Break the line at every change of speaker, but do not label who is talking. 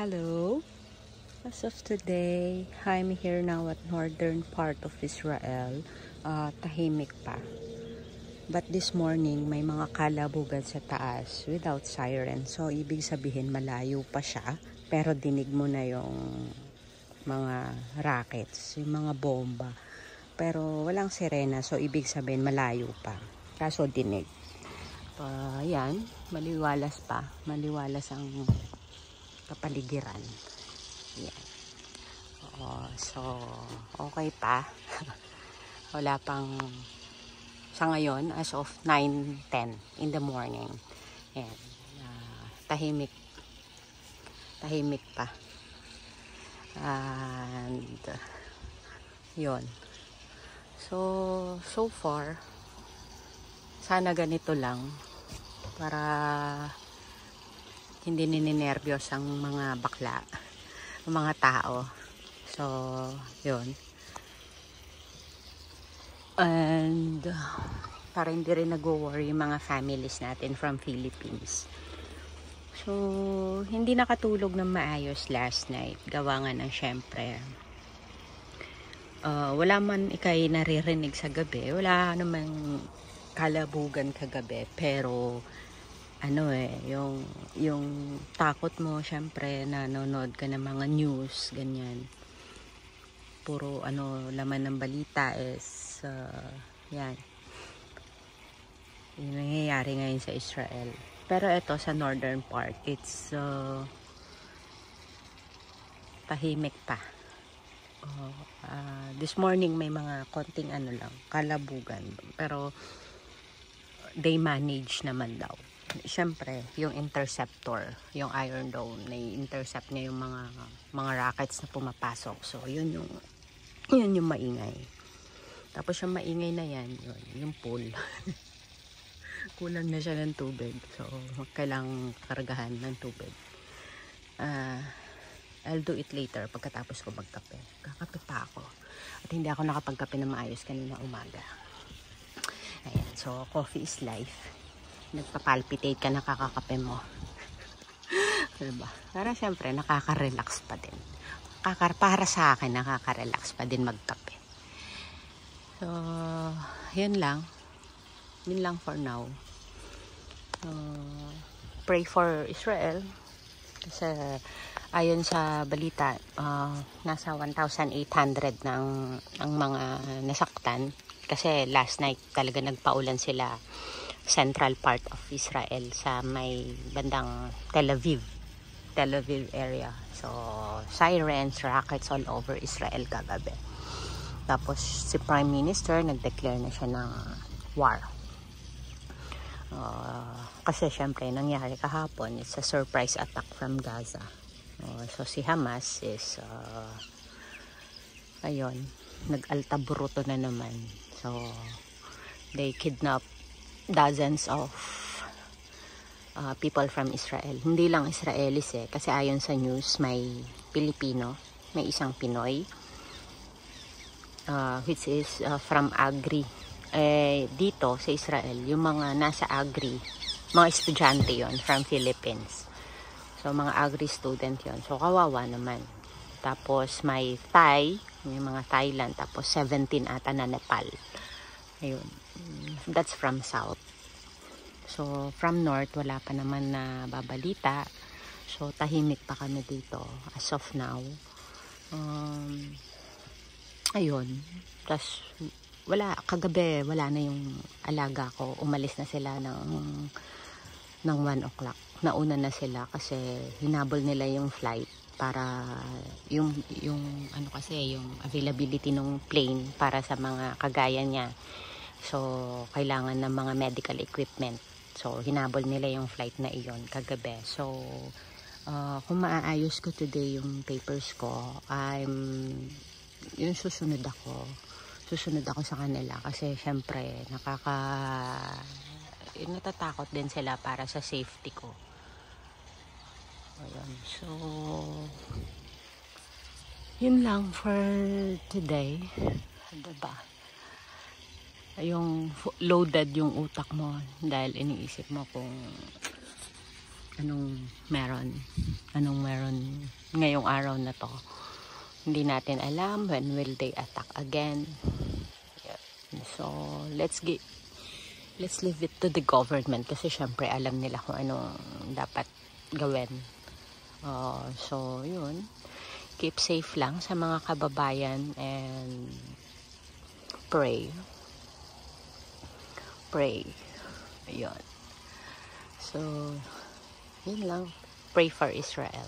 Hello. As of today, I'm here now at northern part of Israel. Tahimik pa. But this morning, may mga kalabugan sa taas without siren. So, ibig sabihin malayo pa siya. Pero dinig mo na yung mga rockets, yung mga bomba. Pero walang sirena. So, ibig sabihin malayo pa. Kaso dinig. Yan. Maliwalas pa. Maliwalas ang kapaligiran. Yan. So, okay pa. Wala pang sa ngayon as of 9:10 in the morning. Yan. Tahimik pa. And yun. So far sana ganito lang para hindi ninenervyos ang mga bakla, ang mga tao. So, yun. And para hindi rin nag-worry yung mga families natin from Philippines. So, hindi nakatulog ng maayos last night. Gawa nga ng syempre. Wala man ikay naririnig sa gabi. Wala namang kalabugan kagabi. Pero, yung takot mo, syempre, nanonood ka ng mga news, ganyan. Puro, laman ng balita is, yan. Yung nangyayari ngayon sa Israel. Pero ito, sa northern part, it's, tahimik pa. This morning, may mga konting, kalabugan. Pero, they manage naman daw. Siyempre, yung interceptor, yung Iron Dome, na-intercept niya yung mga rockets na pumapasok. So, yun yung maingay. Tapos yung maingay na yan, yung pool. Kulang na siya ng tubig. So, kailangang kargahan ng tubig. I'll do it later pagkatapos ko magkape. Kakape pa ako. At hindi ako nakapagkape na maayos kanina umaga. Ayan, so coffee is life. Nagpapalpitate ka, nakakakape mo. Diba? Para syempre, nakaka-relax pa din. Para sa akin, nakaka-relax pa din magkape. So, yun lang. Yun lang for now. Pray for Israel. Kasi, ayon sa balita, nasa 1,800 ang mga nasaktan. Kasi last night talaga nagpaulan sila central part of Israel sa may bandang Tel Aviv area. So, sirens, rockets all over Israel kagabi. Tapos, si Prime Minister nag-declare na siya ng war. Kasi, syempre, nangyari kahapon, it's a surprise attack from Gaza. So, si Hamas is, ayun, nag-altaburuto na naman. So, they kidnap dozens of people from Israel. Hindi lang Israelis kasi ayon sa news may Pilipino, may isang Pinoy which is from Agri. Dito sa Israel, yung mga nasa Agri, mga estudyante yon from Philippines. So, mga Agri student yon. So, kawawa naman. Tapos, may Thai, may mga Thailand, tapos 17 ata na Nepal. Ayun. That's from South. So, from North, wala pa naman na babalita. So, tahimik pa kami dito as of now. Ayun. Tapos, kagabi, wala na yung alaga ko. Umalis na sila ng 1 o'clock. Nauna na sila kasi hinabol nila yung flight para yung availability ng plane para sa mga kagaya niya. So, kailangan ng mga medical equipment. So, hinabol nila yung flight na iyon kagabi. So, kung maaayos ko today yung papers ko, susunod ako sa kanila. Kasi, syempre, natatakot din sila para sa safety ko. Ayan. So, yun lang for today. Diba? Yung loaded yung utak mo dahil iniisip mo kung anong meron ngayong araw na to. Hindi natin alam when will they attack again. So let's leave it to the government kasi syempre alam nila kung anong dapat gawin. So yun, keep safe lang sa mga kababayan and pray. Ayun. So yun lang, pray for Israel.